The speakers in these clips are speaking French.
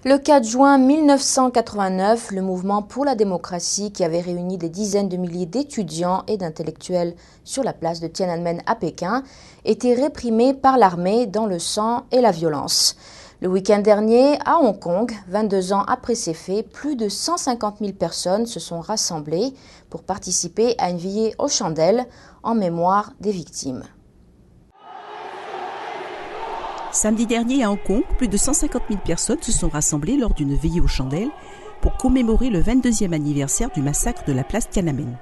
Le 4 juin 1989, le mouvement pour la démocratie, qui avait réuni des dizaines de milliers d'étudiants et d'intellectuels sur la place de Tiananmen à Pékin, était réprimé par l'armée dans le sang et la violence. Le week-end dernier, à Hong Kong, 22 ans après ces faits, plus de 150 000 personnes se sont rassemblées pour participer à une veillée aux chandelles en mémoire des victimes. Samedi dernier à Hong Kong, plus de 150 000 personnes se sont rassemblées lors d'une veillée aux chandelles pour commémorer le 22e anniversaire du massacre de la place Tiananmen.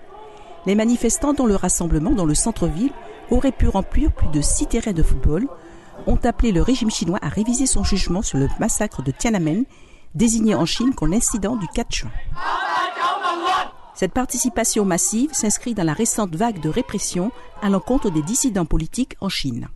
Les manifestants dont le rassemblement dans le centre-ville aurait pu remplir plus de 6 terrains de football ont appelé le régime chinois à réviser son jugement sur le massacre de Tiananmen, désigné en Chine comme l'incident du 4 juin. Cette participation massive s'inscrit dans la récente vague de répression à l'encontre des dissidents politiques en Chine.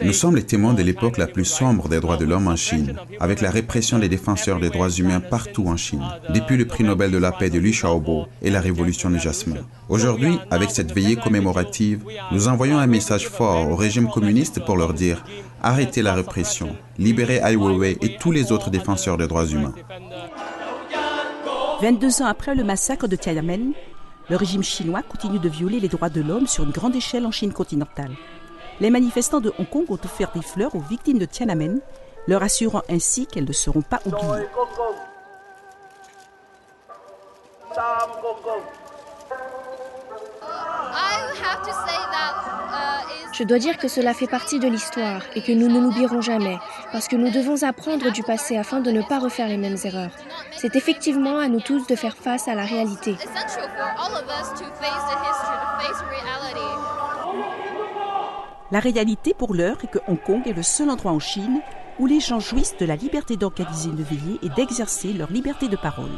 Nous sommes les témoins de l'époque la plus sombre des droits de l'homme en Chine, avec la répression des défenseurs des droits humains partout en Chine, depuis le prix Nobel de la paix de Liu Xiaobo et la révolution du jasmin. Aujourd'hui, avec cette veillée commémorative, nous envoyons un message fort au régime communiste pour leur dire « Arrêtez la répression, libérez Ai Weiwei et tous les autres défenseurs des droits humains ». 22 ans après le massacre de Tiananmen, le régime chinois continue de violer les droits de l'homme sur une grande échelle en Chine continentale. Les manifestants de Hong Kong ont offert des fleurs aux victimes de Tiananmen, leur assurant ainsi qu'elles ne seront pas oubliées. Je dois dire que cela fait partie de l'histoire et que nous ne l'oublierons jamais, parce que nous devons apprendre du passé afin de ne pas refaire les mêmes erreurs. C'est effectivement à nous tous de faire face à la réalité. La réalité pour l'heure est que Hong Kong est le seul endroit en Chine où les gens jouissent de la liberté d'organiser une veillée et d'exercer leur liberté de parole.